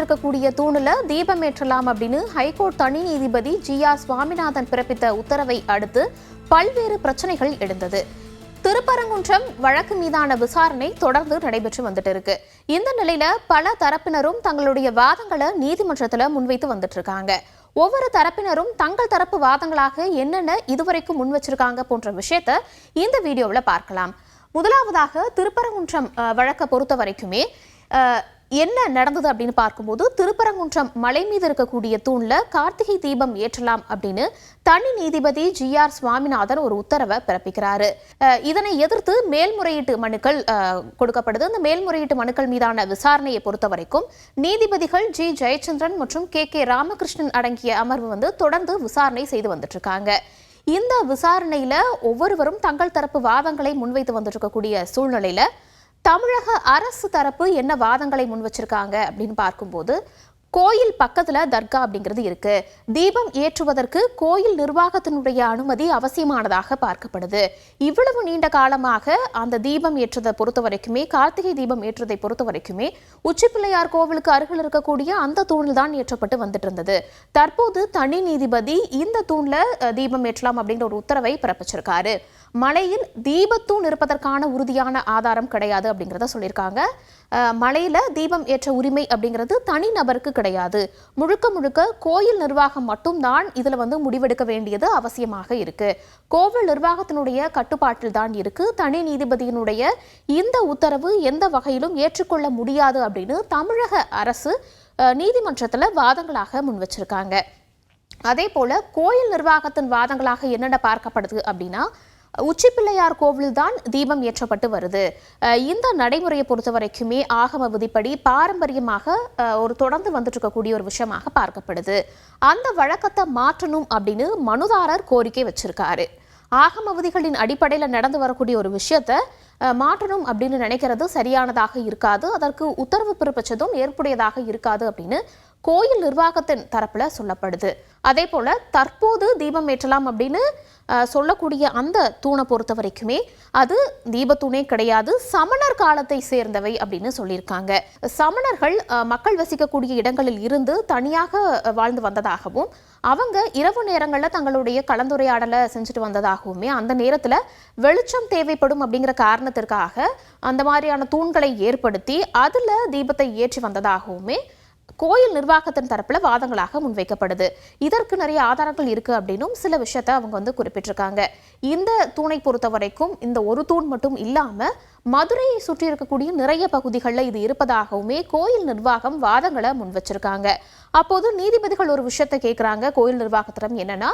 இருக்கக்கூடிய தூணுல தீபம் ஏற்றலாம் அப்படின்னு ஹைகோர்ட் தனி நீதிபதி ஜி.ஆர். சுவாமிநாதன் பிறப்பித்த உத்தரவை அடுத்து பல்வேறு பிரச்சனைகள் எழுந்தது. திருப்பரங்குன்றம் வழக்கு மீதான விசாரணை தொடர்ந்து நடைபெற்று வந்துட்டு இருக்கு. இந்த நிலையில பல தரப்பினரும் தங்களுடைய வாதங்களை நீதிமன்றத்துல முன்வைத்து வந்துட்டு இருக்காங்க. ஒவ்வொரு தரப்பினரும் தங்கள் தரப்பு வாதங்களாக என்னென்ன இதுவரைக்கும் முன் வச்சிருக்காங்க போன்ற விஷயத்த இந்த வீடியோவில் பார்க்கலாம். முதலாவதாக திருப்பரங்குன்றம் வழக்கை பொறுத்த வரைக்குமே என்ன நடந்தது அப்படின்னு பார்க்கும்போது, திருப்பரங்குன்றம் மலை மீது இருக்கக்கூடிய தூண்ல கார்த்திகை தீபம் ஏற்றலாம் அப்படின்னு தனி நீதிபதி ஜி.ஆர். சுவாமிநாதன் ஒரு உத்தரவை பிறப்பிக்கிறாரு. இதனை எதிர்த்து மேல்முறையீட்டு மனுக்கள் கொடுக்கப்படுது. இந்த மேல்முறையீட்டு மனுக்கள் மீதான விசாரணையை பொறுத்த வரைக்கும் நீதிபதிகள் ஜி. ஜெயச்சந்திரன் மற்றும் கே. ராமகிருஷ்ணன் அடங்கிய அமர்வு தொடர்ந்து விசாரணை செய்து வந்துட்டு இருக்காங்க. இந்த விசாரணையில ஒவ்வொருவரும் தங்கள் தரப்பு வாதங்களை முன்வைத்து வந்துட்டு இருக்கக்கூடிய சூழ்நிலையில தமிழக அரசு தரப்பு என்ன வாதங்களை முன் வச்சிருக்காங்க அப்படின்னு பார்க்கும்போது, கோயில் பக்கத்துல தர்கா அப்படிங்கிறது இருக்கு. தீபம் ஏற்றுவதற்கு கோயில் நிர்வாகத்தினுடைய அனுமதி அவசியமானதாக பார்க்கப்படுது. இவ்வளவு நீண்ட காலமாக அந்த தீபம் ஏற்றதை பொறுத்த வரைக்குமே, கார்த்திகை தீபம் ஏற்றதை பொறுத்த வரைக்குமே உச்சிப்பிள்ளையார் கோவிலுக்கு அருகில் இருக்கக்கூடிய அந்த தூணில் தான் ஏற்றப்பட்டு வந்துட்டு இருந்தது. தற்போது தனி நீதிபதி இந்த தூண்ல தீபம் ஏற்றலாம் அப்படிங்கிற ஒரு உத்தரவை பிறப்பிச்சிருக்காரு. மலையில் தீபத்தூண் இருப்பதற்கான உறுதியான ஆதாரம் கிடையாது அப்படிங்கிறத சொல்லியிருக்காங்க. மலையில தீபம் ஏற்ற உரிமை அப்படிங்கிறது தனி நபருக்கு கிடையாது. முழுக்க முழுக்க கோயில் நிர்வாகம் மட்டும்தான் இதுல முடிவெடுக்க வேண்டியது அவசியமாக இருக்கு. கோவில் நிர்வாகத்தினுடைய கட்டுப்பாட்டில் தான் இருக்கு. தனி நீதிபதியினுடைய இந்த உத்தரவு எந்த வகையிலும் ஏற்றுக்கொள்ள முடியாது அப்படின்னு தமிழக அரசு நீதிமன்றத்துல வாதங்களாக முன் வச்சிருக்காங்க. அதே போல கோயில் நிர்வாகத்தின் வாதங்களாக என்னென்ன பார்க்கப்படுது அப்படின்னா, உச்சிப்பிள்ளையார் கோவில் தான் தீபம் ஏற்றப்பட்டு வருது. இந்த நடைமுறையை பொறுத்த வரைக்குமே ஆகம விதிப்படி பாரம்பரியமாக ஒரு தொடர்ந்து வந்துட்டு இருக்கக்கூடிய ஒரு விஷயமாக பார்க்கப்படுது. அந்த வழக்கத்தை மாற்றணும் அப்படின்னு மனுதாரர் கோரிக்கை வச்சிருக்காரு. ஆகம விதிகளின் அடிப்படையில் நடந்து வரக்கூடிய ஒரு விஷயத்த மாற்றணும் அப்படின்னு நினைக்கிறது சரியானதாக இருக்காது. அதற்கு உத்தரவு பிறப்பிச்சதும் ஏற்புடையதாக இருக்காது அப்படின்னு கோயில் நிர்வாகத்தின் தரப்புல சொல்லப்படுது. அதே போல தற்போது தீபம் ஏற்றலாம் அப்படின்னு சொல்லக்கூடிய அந்த தூணை பொறுத்த வரைக்குமே அது தீபத்தூணே கிடையாது, சமணர் காலத்தை சேர்ந்தவை அப்படின்னு சொல்லியிருக்காங்க. சமணர்கள் மக்கள் வசிக்கக்கூடிய இடங்களில் இருந்து தனியாக வாழ்ந்து வந்ததாகவும், அவங்க இரவு நேரங்களில் தங்களுடைய கலந்துரையாடலை செஞ்சுட்டு வந்ததாகவுமே, அந்த நேரத்தில் வெளிச்சம் தேவைப்படும் அப்படிங்கிற காரணத்திற்காக அந்த மாதிரியான தூண்களை ஏற்படுத்தி அதில் தீபத்தை ஏற்றி வந்ததாகவுமே கோயில் நிர்வாகத்தின் தரப்புல வாதங்களாக முன்வைக்கப்படுது. இதற்கு நிறைய ஆதாரங்கள் இருக்கு அப்படின்னும் சில விஷயத்தை அவங்க குறிப்பிட்டிருக்காங்க. இந்த தூணை பொறுத்த வரைக்கும் இந்த ஒரு தூண் மட்டும் இல்லாம மதுரையை சுற்றி இருக்கக்கூடிய நிறைய பகுதிகளில் இது இருப்பதாகவுமே கோயில் நிர்வாகம் வாதங்களை முன் வச்சிருக்காங்க. அப்போது நீதிபதிகள் ஒரு விஷயத்தை கேட்குறாங்க கோயில் நிர்வாகத்திடம். என்னன்னா,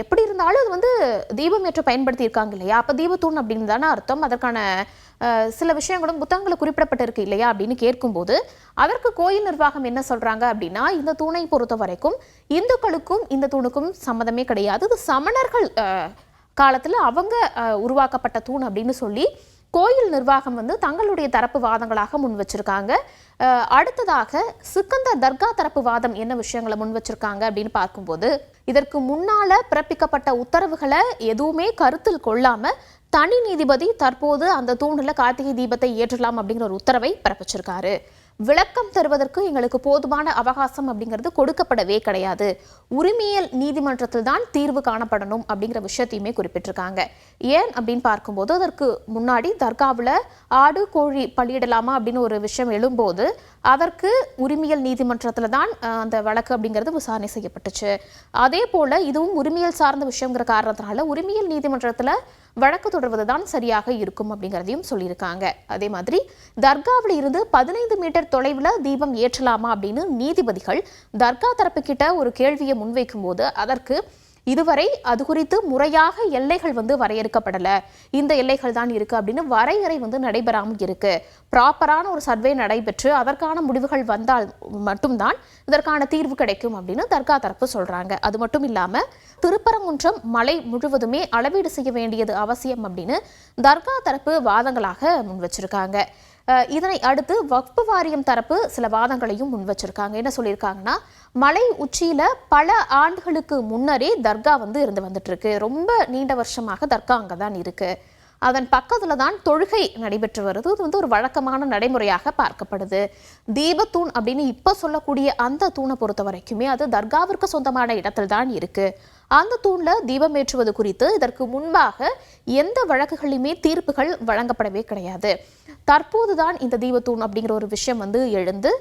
எப்படி இருந்தாலும் அது தீபம் ஏற்ற பயன்படுத்தி இருக்காங்க இல்லையா, அப்போ தீபத்தூண் அப்படின்னு தானே அர்த்தம், அதற்கான சில விஷயங்களும் புத்தகங்களை குறிப்பிடப்பட்டிருக்கு இல்லையா அப்படின்னு கேட்கும்போது அதற்கு கோயில் நிர்வாகம் என்ன சொல்றாங்க அப்படின்னா, இந்த தூணை பொறுத்த வரைக்கும் இந்துக்களுக்கும் இந்த தூணுக்கும் சம்மதமே கிடையாது, இது சமணர்கள் காலத்தில் அவங்க உருவாக்கப்பட்ட தூண் அப்படின்னு சொல்லி கோயில் நிர்வாகம் தங்களுடைய தரப்பு வாதங்களாக முன் வச்சிருக்காங்க. அடுத்ததாக சிக்கந்தர் தர்கா தரப்பு வாதம் என்ன விஷயங்களை முன் வச்சிருக்காங்க அப்படின்னு பார்க்கும்போது, இதற்கு முன்னால பிறப்பிக்கப்பட்ட உத்தரவுகளை எதுவுமே கருத்தில் கொள்ளாம தனி நீதிபதி தற்போது அந்த தூணில் கார்த்திகை தீபத்தை ஏற்றலாம் அப்படிங்கிற ஒரு உத்தரவை பிறப்பிச்சிருக்காரு. விளக்கம் தருவதற்கு எங்களுக்கு போதுமான அவகாசம் அப்படிங்கிறது கொடுக்கப்படவே கிடையாது. உரிமையியல் நீதிமன்றத்தில் தான் தீர்வு காணப்படணும் அப்படிங்கிற விஷயத்தையுமே குறிப்பிட்டிருக்காங்க. ஏன் அப்படின்னு பார்க்கும்போது, அதற்கு முன்னாடி தர்காவில் ஆடு கோழி பலியிடலாமா அப்படின்னு ஒரு விஷயம் எழும்போது அதற்கு உரிமையியல் நீதிமன்றத்தில் தான் அந்த வழக்கு அப்படிங்கிறது விசாரணை செய்யப்பட்டுச்சு. அதே போல இதுவும் உரிமையியல் சார்ந்த விஷயங்கிற காரணத்தினால உரிமையியல் நீதிமன்றத்தில் வழக்கு தொடர்வதுதான் சரியாக இருக்கும் அப்படிங்கிறதையும் சொல்லியிருக்காங்க. அதே மாதிரி தர்காவில் இருந்து 15 மீட்டர் தொலைவில் தீபம் ஏற்றலாமா அப்படின்னு நீதிபதிகள் தர்கா தரப்பு கிட்ட ஒரு கேள்வியை முன்வைக்கும் போது அதற்கு இதுவரை அது குறித்து முறையாக எல்லைகள் வரையறுக்கப்படல, இந்த எல்லைகள் தான் இருக்கு அப்படின்னு வரையறை நடைபெறாமல் இருக்கு. ப்ராப்பரான ஒரு சர்வே நடைபெற்று அதற்கான முடிவுகள் வந்தால் மட்டும்தான் இதற்கான தீர்வு கிடைக்கும் அப்படின்னு தர்கா தரப்பு சொல்றாங்க. அது மட்டும் இல்லாம திருப்பரங்குன்றம் மலை முழுவதுமே அளவீடு செய்ய வேண்டியது அவசியம் அப்படின்னு தர்கா தரப்பு வாதங்களாக முன் வச்சிருக்காங்க. இதனை அடுத்து வக்ஃப் வாரியம் தரப்பு சில வாதங்களையும் முன் வச்சிருக்காங்க. என்ன சொல்லியிருக்காங்கன்னா, மலை உச்சியில பல ஆண்டுகளுக்கு முன்னரே தர்கா இருந்து வந்துட்டு இருக்கு, ரொம்ப நீண்ட வருஷமாக தர்கா அங்கதான் இருக்கு. அதன் பக்கத்துல தான் தொழுகை நடைபெற்று வருது. இது வந்து ஒரு வழக்கமான நடைமுறையாக பார்க்கப்படுது. தீபத்தூண் அப்படின்னு இப்ப சொல்லக்கூடிய அந்த தூணை பொறுத்த வரைக்குமே அது தர்காவிற்கு சொந்தமான இடத்தில் தான் இருக்கு. அந்த தூண்ல தீபம் ஏற்றுவது குறித்து இதற்கு முன்பாக எந்த வழக்குகளிலுமே தீர்ப்புகள் வழங்கப்படவே கிடையாது. தற்போதுதான் இந்த தீபத்தூண் அப்படிங்கிற ஒரு விஷயம் வந்து எழுந்து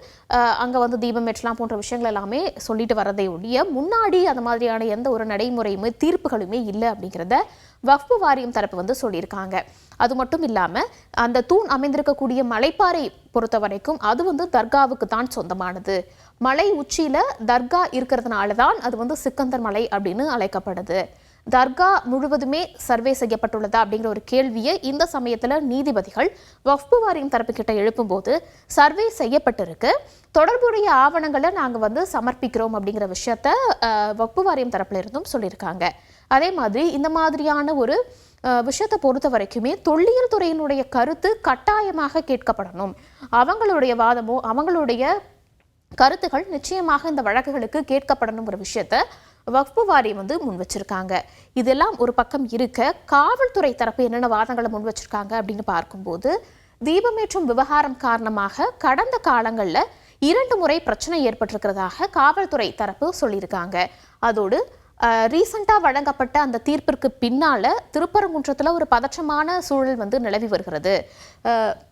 அங்க வந்து தீபம் ஏற்றலாம் போன்ற விஷயங்கள் எல்லாமே சொல்லிட்டு வரதை ஒழிய முன்னாடி அந்த மாதிரியான எந்த ஒரு நடைமுறையுமே தீர்ப்புகளுமே இல்லை அப்படிங்கிறத வக்ஃபு வாரியம் தரப்பு வந்து சொல்லியிருக்காங்க. அது மட்டும் இல்லாம அந்த தூண் அமைந்திருக்கக்கூடிய மலைப்பாறை பொறுத்த வரைக்கும் அது வந்து தர்காவுக்கு தான் சொந்தமானது. மலை உச்சியில தர்கா இருக்கிறதுனால தான் அது வந்து சிக்கந்தர் மலை அப்படின்னு அழைக்கப்படுது. தர்கா முழுவதுமே சர்வே செய்யப்பட்டுள்ளதா அப்படிங்கிற ஒரு கேள்வியை இந்த சமயத்துல நீதிபதிகள் வக்ஃபு வாரியம் தரப்பு கிட்ட எழுப்பும்போது சர்வே செய்யப்பட்டிருக்கு, தொடர்புடைய ஆவணங்களை நாங்க வந்து சமர்ப்பிக்கிறோம் அப்படிங்கிற விஷயத்த வக்ஃபு வாரியம் தரப்புல இருந்தும் சொல்லியிருக்காங்க. அதே மாதிரி இந்த மாதிரியான ஒரு விஷயத்தை பொறுத்த வரைக்குமே தொல்லியல் துறையினுடைய கருத்து கட்டாயமாக கேட்கப்படணும். அவங்களுடைய வாதமோ அவங்களுடைய கருத்துகள் நிச்சயமாக இந்த வழக்குகளுக்கு கேட்கப்படணும் ஒரு விஷயத்த வக்ஃபு வாரியம் வந்து முன் வச்சிருக்காங்க. இதெல்லாம் ஒரு பக்கம் இருக்க காவல்துறை தரப்பு என்னென்ன வாதங்களை முன் வச்சிருக்காங்க அப்படின்னு பார்க்கும்போது தீபமேற்றும் விவகாரம் காரணமாக கடந்த காலங்களில் 2 முறை பிரச்சனை ஏற்பட்டிருக்கிறதாக காவல்துறை தரப்பு சொல்லியிருக்காங்க. அதோடு ரீசெண்டாக வழங்கப்பட்ட அந்த தீர்ப்பிற்கு பின்னால திருப்பரங்குன்றத்தில் ஒரு பதற்றமான சூழல் வந்து நிலவி வருகிறது.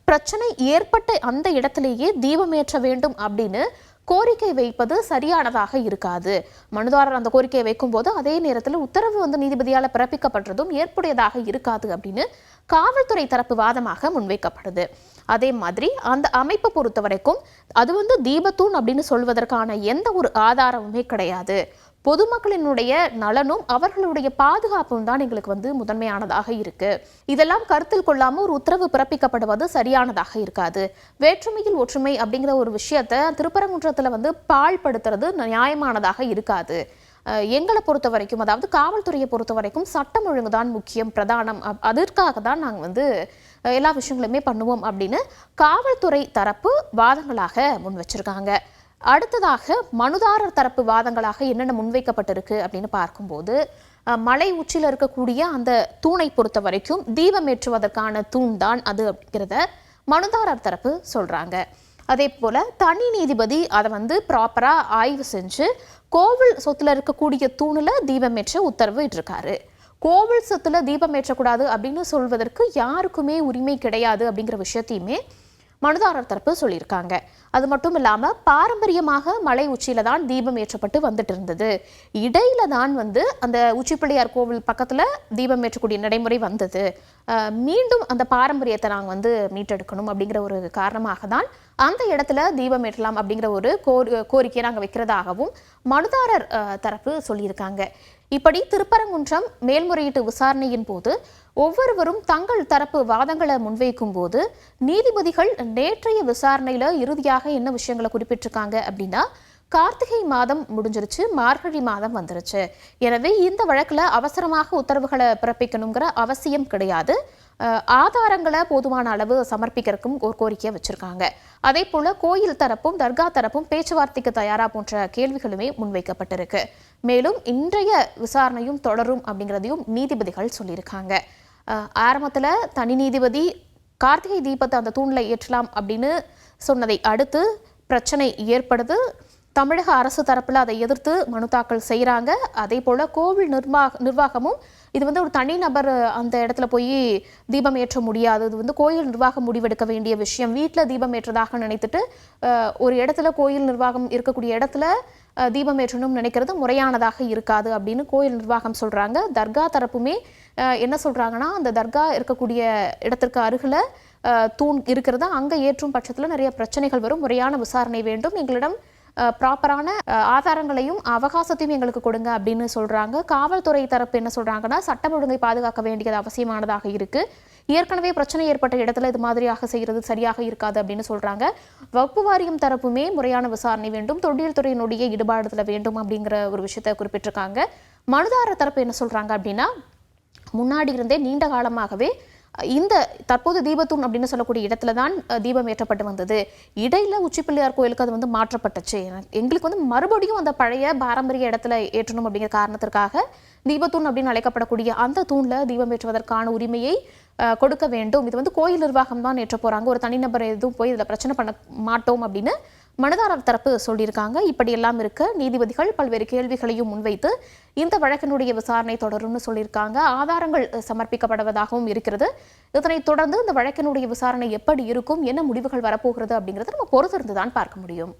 பிரச்சனை ஏற்பட்ட அந்த இடத்திலேயே தீபமேற்ற வேண்டும் அப்படின்னு கோரிக்கை வைப்பது சரியானதாக இருக்காது. மனுதாரர் அந்த கோரிக்கையை வைக்கும் போது அதே நேரத்தில் உத்தரவு வந்து நீதிபதியால் பிறப்பிக்கப்பட்டதும் ஏற்புடையதாக இருக்காது அப்படின்னு காவல்துறை தரப்பு வாதமாக முன்வைக்கப்படுது. அதே மாதிரி அந்த அமைப்பை பொறுத்த வரைக்கும் அது வந்து தீபத்தூண் அப்படின்னு சொல்வதற்கான எந்த ஒரு ஆதாரமுமே கிடையாது. பொதுமக்களினுடைய நலனும் அவர்களுடைய பாதுகாப்பும் தான் எங்களுக்கு வந்து முதன்மையானதாக இருக்கு. இதெல்லாம் கருத்தில் கொள்ளாம ஒரு உத்தரவு பிறப்பிக்கப்படுவது சரியானதாக இருக்காது. வேற்றுமையில் ஒற்றுமை அப்படிங்கிற ஒரு விஷயத்த திருப்பரங்குன்றத்துல வந்து பாழ்படுத்துறது நியாயமானதாக இருக்காது. எங்களை பொறுத்த வரைக்கும், அதாவது காவல்துறையை பொறுத்த வரைக்கும் சட்டம் ஒழுங்கு தான் முக்கியம், பிரதானம். அதற்காக தான் நாங்கள் வந்து எல்லா விஷயங்களுமே பண்ணுவோம் அப்படின்னு காவல்துறை தரப்பு வாதங்களாக முன் வச்சிருக்காங்க. அடுத்ததாக மனுதாரர் தரப்பு வாதங்களாக என்னென்ன முன்வைக்கப்பட்டிருக்கு அப்படின்னு பார்க்கும்போது மலை உச்சியில் இருக்கக்கூடிய அந்த தூணை பொறுத்த வரைக்கும் தீபம் ஏற்றுவதற்கான தூண் தான் அது அப்படிங்கிறத மனுதாரர் தரப்பு சொல்றாங்க. அதே போல தனி நீதிபதி அதை வந்து ப்ராப்பரா ஆய்வு செஞ்சு கோவில் சொத்துல இருக்கக்கூடிய தூணுல தீபம் ஏற்ற உத்தரவு இட்டிருக்காரு. கோவில் சொத்துல தீபம் ஏற்றக்கூடாது அப்படின்னு சொல்வதற்கு யாருக்குமே உரிமை கிடையாது அப்படிங்கிற விஷயத்தையுமே மனுதாரர் தரப்பு சொல்லியிருக்காங்க. அது மட்டும் இல்லாம பாரம்பரியமாக மலை உச்சியில தான் தீபம் ஏற்றப்பட்டு வந்துட்டு இருந்தது. இடையில தான் வந்து அந்த உச்சிப்பிள்ளையார் கோவில் பக்கத்துல தீபம் ஏற்றக்கூடிய நடைமுறை வந்தது. மீண்டும் அந்த பாரம்பரியத்தை நாங்கள் வந்து மீட்டெடுக்கணும் அப்படிங்கிற ஒரு காரணமாக தான் அந்த இடத்துல தீபம் ஏற்றலாம் அப்படிங்கிற ஒரு கோரிக்கையை நாங்கள் வைக்கிறதாகவும் மனுதாரர் தரப்பு சொல்லியிருக்காங்க. இப்படி திருப்பரங்குன்றம் மேல்முறையீட்டு விசாரணையின் போது ஒவ்வொருவரும் தங்கள் தரப்பு வாதங்களை முன்வைக்கும் போது நீதிபதிகள் நேற்றைய விசாரணையில இறுதியாக என்ன விஷயங்களை குறிப்பிட்டிருக்காங்க அப்படின்னா, கார்த்திகை மாதம் முடிஞ்சிருச்சு, மார்கழி மாதம் வந்துருச்சு. எனவே இந்த வழக்குல அவசரமாக உத்தரவுகளை பிறப்பிக்கணுங்கிற அவசியம் கிடையாது. ஆதாரங்களை போதுமான அளவு சமர்ப்பிக்கிறதுக்கும் ஒரு கோரிக்கையை வச்சிருக்காங்க. அதே போல கோயில் தரப்பும் தர்கா தரப்பும் பேச்சுவார்த்தைக்கு தயாரா போன்ற கேள்விகளுமே முன்வைக்கப்பட்டிருக்கு. மேலும் இன்றைய விசாரணையும் தொடரும் அப்படிங்கிறதையும் நீதிபதிகள் சொல்லியிருக்காங்க. ஆரம்பத்துல தனி நீதிபதி கார்த்திகை தீபத்தை அந்த தூண்ல ஏற்றலாம் அப்படின்னு சொன்னதை அடுத்து பிரச்சனை ஏற்படுது. தமிழக அரசு தரப்புல அதை எதிர்த்து மனு தாக்கல் செய்யறாங்க. அதே போல கோவில் நிர்வாகமும் இது வந்து ஒரு தனிநபர் அந்த இடத்துல போய் தீபம் ஏற்ற முடியாது, இது வந்து கோயில் நிர்வாகம் முடிவெடுக்க வேண்டிய விஷயம், வீட்டில் தீபம் ஏற்றதாக நினைத்துட்டு ஒரு இடத்துல கோயில் நிர்வாகம் இருக்கக்கூடிய இடத்துல தீபம் ஏற்றணும்னு நினைக்கிறது முறையானதாக இருக்காது அப்படின்னு கோயில் நிர்வாகம் சொல்றாங்க. தர்கா தரப்புமே என்ன சொல்றாங்கன்னா, அந்த தர்கா இருக்கக்கூடிய இடத்திற்கு அருகில தூண் இருக்கிறது, அங்க ஏற்றும் பட்சத்துல நிறைய பிரச்சனைகள் வரும், முறையான விசாரணை வேண்டும், எங்களிடம் ப்ராப்பரான ஆதாரங்களையும் அவகாசத்தையும் எங்களுக்கு கொடுங்க அப்படின்னு சொல்றாங்க. காவல்துறை தரப்பு என்ன சொல்றாங்கன்னா, சட்டம் ஒழுங்கை பாதுகாக்க வேண்டியது அவசியமானதாக இருக்கு, ஏற்கனவே பிரச்சனை ஏற்பட்ட இடத்துல இது மாதிரியாக செய்கிறது சரியாக இருக்காது அப்படின்னு சொல்றாங்க. வக்ஃபு வாரியம் தரப்புமே முறையான விசாரணை வேண்டும், தொல்லியல் துறையினுடைய ஈடுபாடுதல வேண்டும் அப்படிங்கிற ஒரு விஷயத்தை குறிப்பிட்டிருக்காங்க. மனுதாரர் தரப்பு என்ன சொல்றாங்க அப்படின்னா, முன்னாடி இருந்தே நீண்ட காலமாகவே இந்த தற்போது தீபத்தூண் அப்படின்னு சொல்லக்கூடிய இடத்துல தான் தீபம் ஏற்றப்பட்டு வந்தது. இடையில உச்சிப்பிள்ளையார் கோயிலுக்கு அது வந்து மாற்றப்பட்டுச்சு. எங்களுக்கு வந்து மறுபடியும் அந்த பழைய பாரம்பரிய இடத்துல ஏற்றணும் அப்படிங்கிற காரணத்திற்காக தீபத்தூண் அப்படின்னு அழைக்கப்படக்கூடிய அந்த தூண்ல தீபம் ஏற்றுவதற்கான உரிமையை கொடுக்க வேண்டும். இது வந்து கோயில் நிர்வாகம் தான் ஏற்ற போறாங்க. ஒரு தனிநபர் எதுவும் போய் இதுல பிரச்சனை பண்ண மாட்டோம் அப்படின்னு மனுதாரர் தரப்பு சொல்லியிருக்காங்க. இப்படியெல்லாம் இருக்க நீதிபதிகள் பல்வேறு கேள்விகளையும் முன்வைத்து இந்த வழக்கினுடைய விசாரணை தொடரும்னு சொல்லியிருக்காங்க. ஆதாரங்கள் சமர்ப்பிக்கப்படுவதாகவும் இருக்கிறது. இதனைத் தொடர்ந்து இந்த வழக்கினுடைய விசாரணை எப்படி இருக்கும், என்ன முடிவுகள் வரப்போகிறது அப்படிங்கிறத நம்ம பொறுத்திருந்துதான் பார்க்க முடியும்.